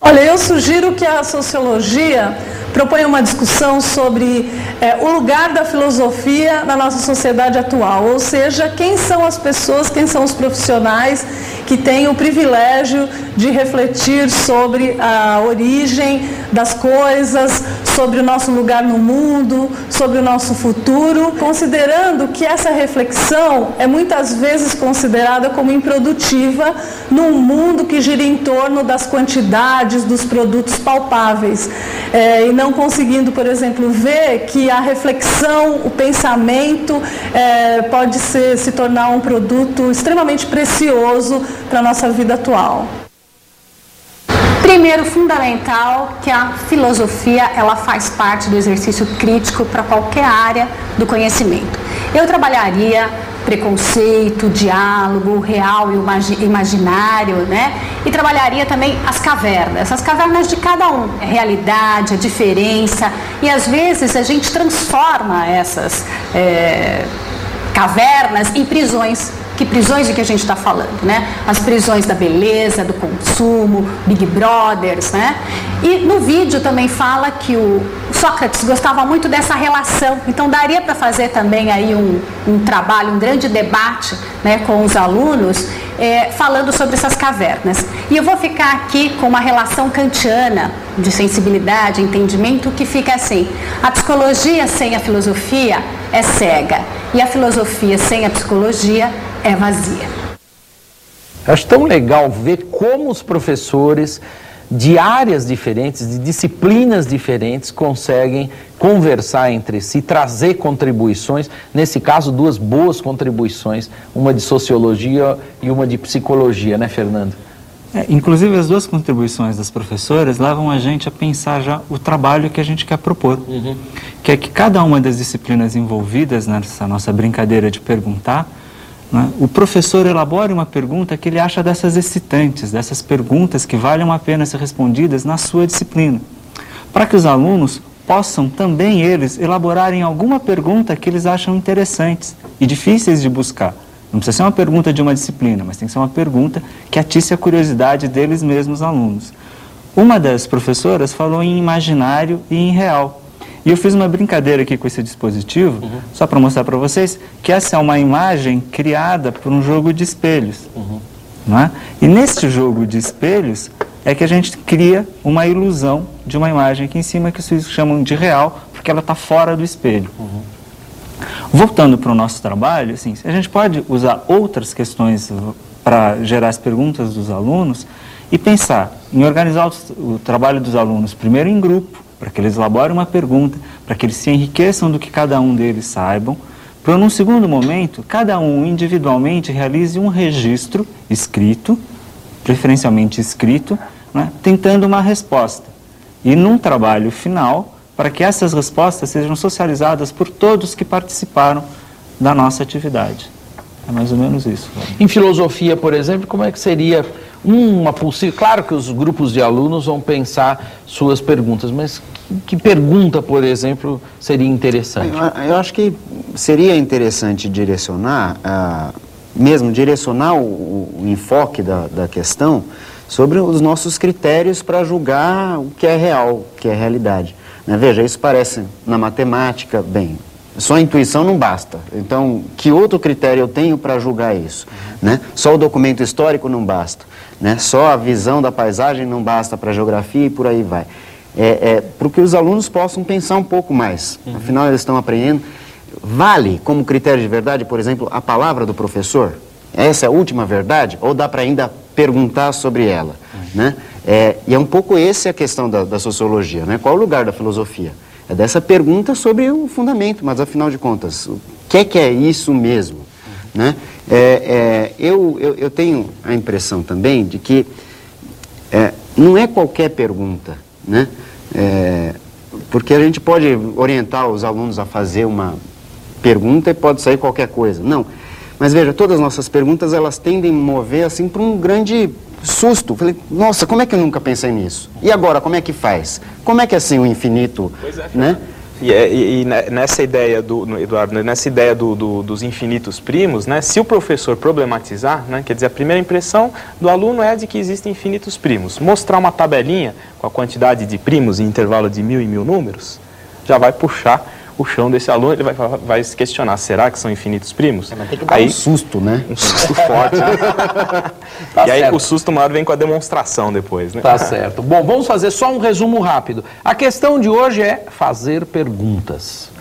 Olha, eu sugiro que a sociologia proponha uma discussão sobre o lugar da filosofia na nossa sociedade atual, ou seja, quem são as pessoas, quem são os profissionais que têm o privilégio de refletir sobre a origem das coisas, sobre o nosso lugar no mundo, sobre o nosso futuro, considerando que essa reflexão é muitas vezes considerada como improdutiva num mundo que gira em torno das quantidades, dos produtos palpáveis, e não conseguindo, por exemplo, ver que a reflexão, o pensamento pode se tornar um produto extremamente precioso para a nossa vida atual. Primeiro, fundamental, que a filosofia ela faz parte do exercício crítico para qualquer área do conhecimento. Eu trabalharia preconceito, diálogo, real e imaginário, né? E trabalharia também as cavernas de cada um, a realidade, a diferença, e às vezes a gente transforma essas cavernas em prisões. Que prisões de que a gente está falando, né? As prisões da beleza, do consumo, Big Brothers, né? E no vídeo também fala que o Sócrates gostava muito dessa relação, então daria para fazer também aí um trabalho, um grande debate, né, com os alunos, falando sobre essas cavernas. E eu vou ficar aqui com uma relação kantiana de sensibilidade, entendimento, que fica assim: a psicologia sem a filosofia é cega, e a filosofia sem a psicologia é vazia. Eu acho tão legal ver como os professores de áreas diferentes, de disciplinas diferentes, conseguem conversar entre si, trazer contribuições, nesse caso duas boas contribuições, uma de sociologia e uma de psicologia, né, Fernando? Inclusive as duas contribuições das professoras levam a gente a pensar já o trabalho que a gente quer propor, que é que cada uma das disciplinas envolvidas nessa nossa brincadeira de perguntar, né, o professor elabore uma pergunta que ele acha dessas excitantes, dessas perguntas que valham a pena ser respondidas na sua disciplina, para que os alunos possam também eles elaborarem alguma pergunta que eles acham interessantes e difíceis de buscar. Não precisa ser uma pergunta de uma disciplina, mas tem que ser uma pergunta que atice a curiosidade deles mesmos, alunos. Uma das professoras falou em imaginário e em real. E eu fiz uma brincadeira aqui com esse dispositivo, só para mostrar para vocês que essa é uma imagem criada por um jogo de espelhos. Não é? E neste jogo de espelhos é que a gente cria uma ilusão de uma imagem aqui em cima, que vocês chamam de real, porque ela está fora do espelho. Voltando para o nosso trabalho, assim, a gente pode usar outras questões para gerar as perguntas dos alunos e pensar em organizar o trabalho dos alunos primeiro em grupo, para que eles elaborem uma pergunta, para que eles se enriqueçam do que cada um deles saibam, para num segundo momento, cada um individualmente realize um registro escrito, preferencialmente escrito, né, tentando uma resposta. E num trabalho final, para que essas respostas sejam socializadas por todos que participaram da nossa atividade. É mais ou menos isso. Em filosofia, por exemplo, como é que seria uma possível... Claro que os grupos de alunos vão pensar suas perguntas, mas que pergunta, por exemplo, seria interessante? Eu acho que seria interessante direcionar, direcionar o enfoque da questão sobre os nossos critérios para julgar o que é real, o que é realidade. Né? Veja, isso parece na matemática, bem, só a intuição não basta. Então, que outro critério eu tenho para julgar isso? Né? Só o documento histórico não basta. Né? Só a visão da paisagem não basta para a geografia e por aí vai. Para que os alunos possam pensar um pouco mais. Afinal, eles estão aprendendo. Vale como critério de verdade, por exemplo, a palavra do professor? Essa é a última verdade? Ou dá para ainda perguntar sobre ela? Né? E é um pouco essa a questão da sociologia. Né? Qual o lugar da filosofia? É dessa pergunta sobre o fundamento, mas afinal de contas, o que é isso mesmo? Né? Eu tenho a impressão também de que não é qualquer pergunta, né? Porque a gente pode orientar os alunos a fazer uma pergunta e pode sair qualquer coisa. Não. Mas veja, todas as nossas perguntas, elas tendem a mover assim para um grande susto. Falei, nossa, como é que eu nunca pensei nisso? E agora, como é que faz? Como é que assim o infinito, né? E nessa ideia, Eduardo, nessa ideia dos infinitos primos, né, se o professor problematizar, né, quer dizer, a primeira impressão do aluno é de que existem infinitos primos. Mostrar uma tabelinha com a quantidade de primos em intervalo de 1000 e 1000 números, já vai puxar o chão desse aluno, ele vai se questionar, será que são infinitos primos? Vai ter que dar um susto, né? Um susto forte. Né? Tá e aí certo. o susto maior vem com a demonstração depois, né? Tá certo. Bom, vamos fazer só um resumo rápido. A questão de hoje é fazer perguntas.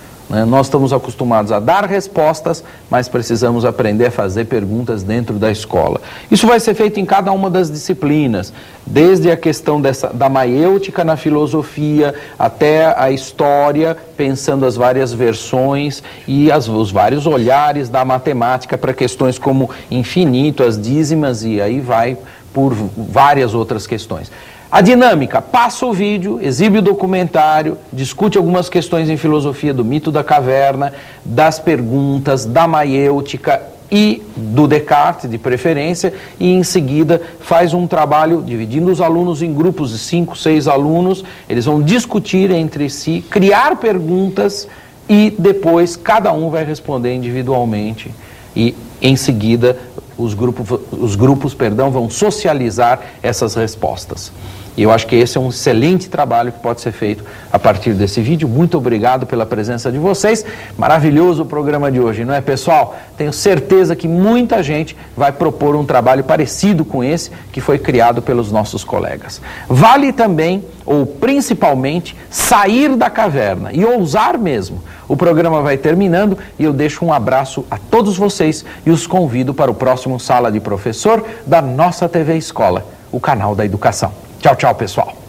Nós estamos acostumados a dar respostas, mas precisamos aprender a fazer perguntas dentro da escola. Isso vai ser feito em cada uma das disciplinas, desde a questão da maiêutica na filosofia, até a história, pensando as várias versões e os vários olhares da matemática para questões como infinito, as dízimas, e aí vai por várias outras questões. A dinâmica: passa o vídeo, exibe o documentário, discute algumas questões em filosofia do mito da caverna, das perguntas, da maiêutica e do Descartes, de preferência, e em seguida faz um trabalho dividindo os alunos em grupos de 5, 6 alunos, eles vão discutir entre si, criar perguntas e depois cada um vai responder individualmente e em seguida os grupos vão socializar essas respostas. E eu acho que esse é um excelente trabalho que pode ser feito a partir desse vídeo. Muito obrigado pela presença de vocês. Maravilhoso o programa de hoje, não é, pessoal? Tenho certeza que muita gente vai propor um trabalho parecido com esse que foi criado pelos nossos colegas. Vale também, ou principalmente, sair da caverna e ousar mesmo. O programa vai terminando e eu deixo um abraço a todos vocês e os convido para o próximo Sala de Professor da nossa TV Escola, o canal da educação. Tchau, tchau, pessoal.